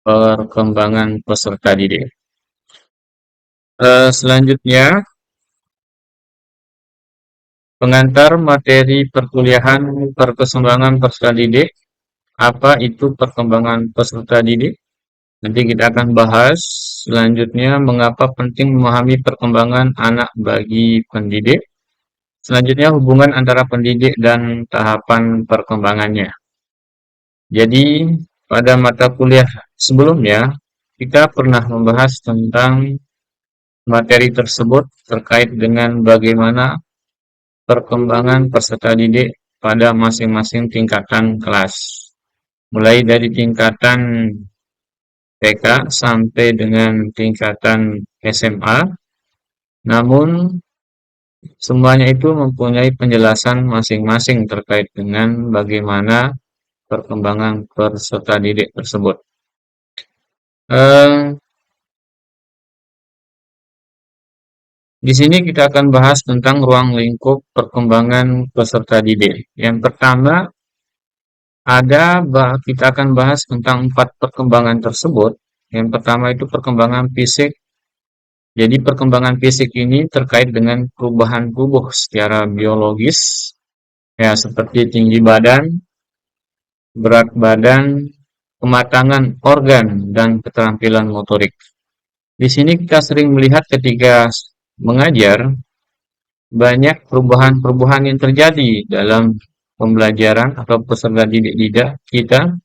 perkembangan peserta didik. Selanjutnya, pengantar materi perkuliahan perkembangan peserta didik. Apa itu perkembangan peserta didik? Nanti kita akan bahas. Selanjutnya, mengapa penting memahami perkembangan anak bagi pendidik. Selanjutnya, hubungan antara pendidik dan tahapan perkembangannya. Jadi, pada mata kuliah sebelumnya, kita pernah membahas tentang materi tersebut terkait dengan bagaimana perkembangan peserta didik pada masing-masing tingkatan kelas. Mulai dari tingkatan TK sampai dengan tingkatan SMA. Namun, semuanya itu mempunyai penjelasan masing-masing terkait dengan bagaimana perkembangan peserta didik tersebut. Di sini kita akan bahas tentang ruang lingkup perkembangan peserta didik. Yang pertama, kita akan bahas tentang 4 perkembangan tersebut. Yang pertama itu perkembangan fisik. Jadi perkembangan fisik ini terkait dengan perubahan tubuh secara biologis, ya seperti tinggi badan, berat badan, kematangan organ, dan keterampilan motorik. Di sini kita sering melihat ketika mengajar, banyak perubahan-perubahan yang terjadi dalam pembelajaran atau peserta didik kita,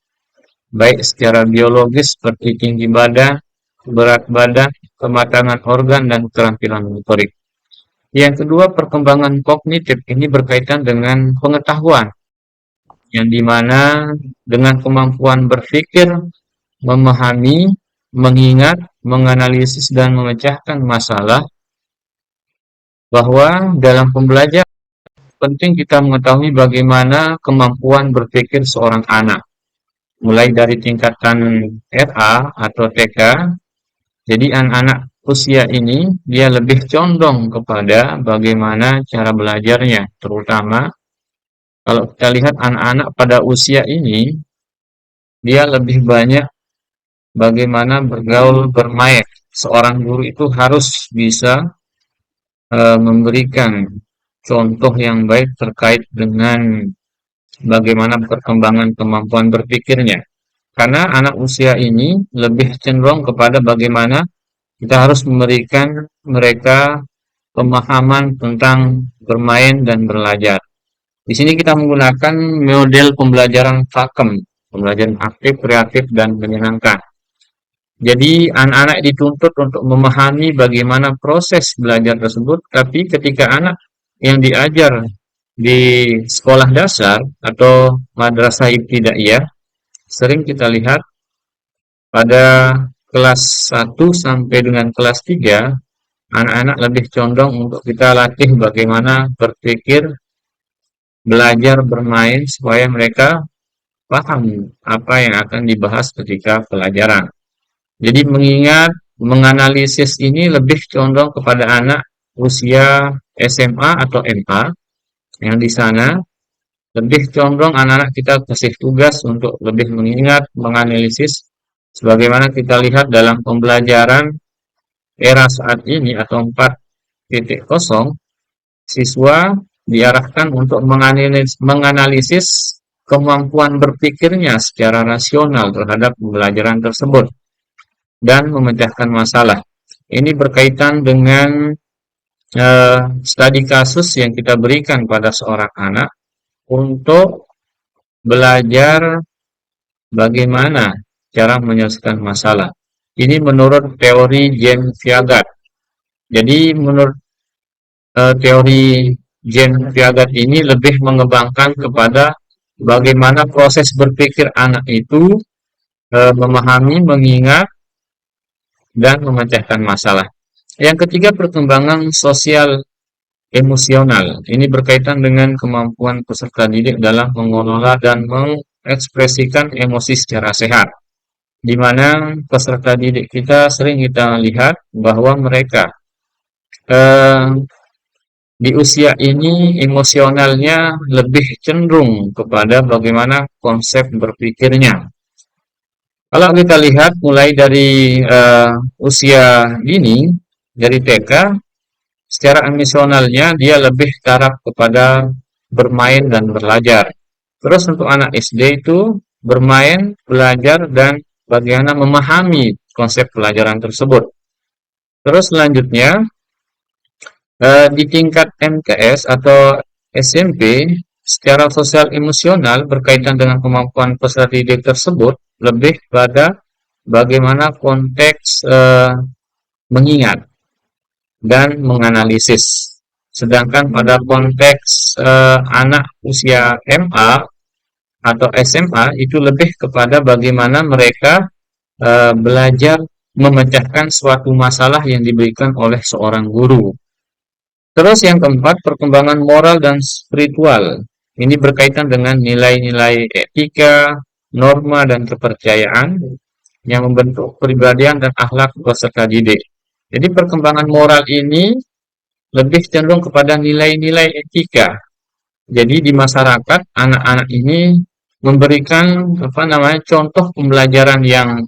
baik secara biologis seperti tinggi badan, berat badan, kematangan organ, dan keterampilan motorik. Yang kedua, perkembangan kognitif ini berkaitan dengan pengetahuan, yang dimana dengan kemampuan berpikir, memahami, mengingat, menganalisis, dan memecahkan masalah, bahwa dalam pembelajaran penting kita mengetahui bagaimana kemampuan berpikir seorang anak. Mulai dari tingkatan RA atau TK, jadi anak-anak usia ini dia lebih condong kepada bagaimana cara belajarnya. Terutama kalau kita lihat anak-anak pada usia ini, dia lebih banyak bagaimana bergaul, bermain. Seorang guru itu harus bisa memberikan contoh yang baik terkait dengan bagaimana perkembangan kemampuan berpikirnya. Karena anak usia ini lebih cenderung kepada bagaimana kita harus memberikan mereka pemahaman tentang bermain dan belajar. Di sini kita menggunakan model pembelajaran FAKEM, pembelajaran aktif, kreatif, dan menyenangkan. Jadi anak-anak dituntut untuk memahami bagaimana proses belajar tersebut, tapi ketika anak yang diajar di sekolah dasar atau madrasah ibtidaiyah, sering kita lihat pada kelas 1 sampai dengan kelas 3, anak-anak lebih condong untuk kita latih bagaimana berpikir, belajar, bermain, supaya mereka paham apa yang akan dibahas ketika pelajaran. Jadi mengingat, menganalisis ini lebih condong kepada anak usia SMA atau MA, yang di sana lebih condong anak-anak kita kasih tugas untuk lebih mengingat, menganalisis, sebagaimana kita lihat dalam pembelajaran era saat ini atau 4.0, siswa diarahkan untuk menganalisis kemampuan berpikirnya secara rasional terhadap pembelajaran tersebut dan memecahkan masalah. Ini berkaitan dengan studi kasus yang kita berikan pada seorang anak untuk belajar bagaimana cara menyelesaikan masalah. Ini menurut teori James Piaget. Jadi menurut teori James Piaget ini lebih mengembangkan kepada bagaimana proses berpikir anak itu memahami, mengingat, dan memecahkan masalah. Yang ketiga, perkembangan sosial emosional. Ini berkaitan dengan kemampuan peserta didik dalam mengelola dan mengekspresikan emosi secara sehat. Di mana peserta didik kita sering kita lihat bahwa mereka di usia ini emosionalnya lebih cenderung kepada bagaimana konsep berpikirnya. Kalau kita lihat mulai dari usia dini, dari TK, secara emosionalnya dia lebih taraf kepada bermain dan belajar. Terus untuk anak SD itu bermain, belajar, dan bagaimana memahami konsep pelajaran tersebut. Terus selanjutnya di tingkat MTS atau SMP, secara sosial emosional berkaitan dengan kemampuan peserta didik tersebut lebih pada bagaimana konteks mengingat dan menganalisis. Sedangkan pada konteks anak usia MA atau SMA itu lebih kepada bagaimana mereka belajar memecahkan suatu masalah yang diberikan oleh seorang guru. Terus yang keempat, perkembangan moral dan spiritual. Ini berkaitan dengan nilai-nilai etika, norma, dan kepercayaan yang membentuk kepribadian dan akhlak peserta didik. Jadi perkembangan moral ini lebih cenderung kepada nilai-nilai etika. Jadi di masyarakat anak-anak ini memberikan contoh pembelajaran yang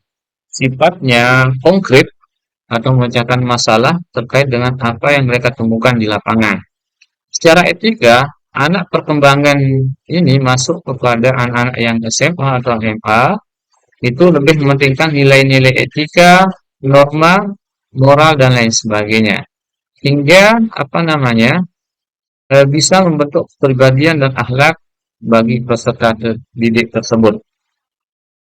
sifatnya konkret atau memecahkan masalah terkait dengan apa yang mereka temukan di lapangan. Secara etika, anak perkembangan ini masuk kepada anak-anak yang SMA atau MA itu lebih mementingkan nilai-nilai etika, norma, moral dan lain sebagainya. Hingga bisa membentuk kepribadian dan akhlak bagi peserta didik tersebut.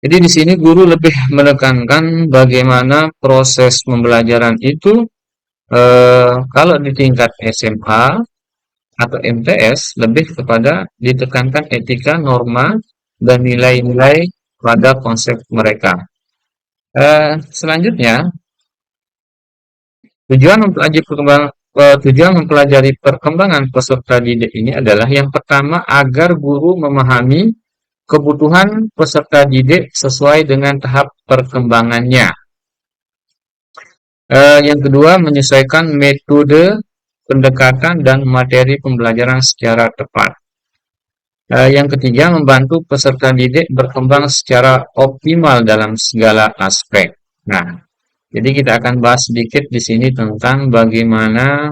Jadi di sini guru lebih menekankan bagaimana proses pembelajaran itu kalau di tingkat SMA atau MTS lebih kepada ditekankan etika, norma, dan nilai-nilai pada konsep mereka. Selanjutnya, tujuan mempelajari perkembangan peserta didik ini adalah yang pertama agar guru memahami kebutuhan peserta didik sesuai dengan tahap perkembangannya. Yang kedua, menyesuaikan metode pendekatan dan materi pembelajaran secara tepat. Yang ketiga, membantu peserta didik berkembang secara optimal dalam segala aspek. Nah, jadi kita akan bahas sedikit di sini tentang bagaimana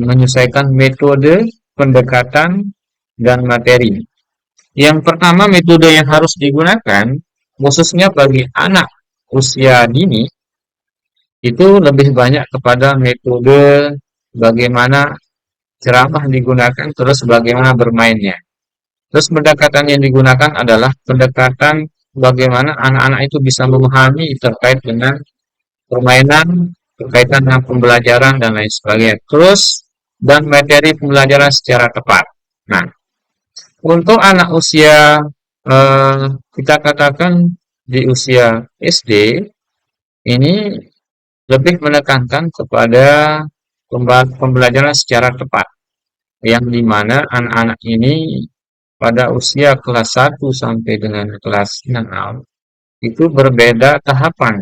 menyesuaikan metode pendekatan dan materi. Yang pertama, metode yang harus digunakan khususnya bagi anak usia dini itu lebih banyak kepada metode bagaimana ceramah digunakan, terus bagaimana bermainnya. Terus pendekatan yang digunakan adalah pendekatan bagaimana anak-anak itu bisa memahami terkait dengan permainan, berkaitan dengan pembelajaran dan lain sebagainya. Terus dan materi pembelajaran secara tepat. Nah, untuk anak usia kita katakan di usia SD ini lebih menekankan kepada pembelajaran secara tepat, yang dimana anak-anak ini pada usia kelas 1 sampai dengan kelas 6 itu berbeda tahapan.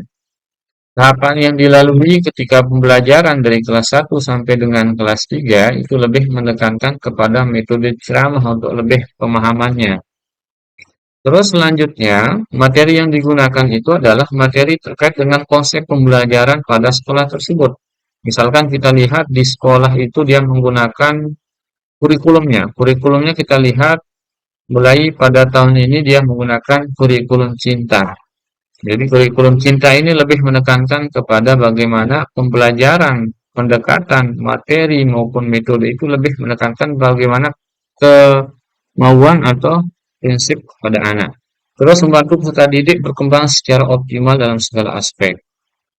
Tahapan yang dilalui ketika pembelajaran dari kelas 1 sampai dengan kelas 3 itu lebih menekankan kepada metode ceramah untuk lebih pemahamannya. Terus selanjutnya, materi yang digunakan itu adalah materi terkait dengan konsep pembelajaran pada sekolah tersebut. Misalkan kita lihat di sekolah itu dia menggunakan kurikulumnya. Kurikulumnya kita lihat mulai pada tahun ini dia menggunakan kurikulum cinta. Jadi kurikulum cinta ini lebih menekankan kepada bagaimana pembelajaran, pendekatan, materi maupun metode itu lebih menekankan bagaimana kemauan atau prinsip pada anak. Terus membantu peserta didik berkembang secara optimal dalam segala aspek.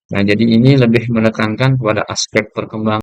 Nah, jadi ini lebih menekankan kepada aspek perkembangan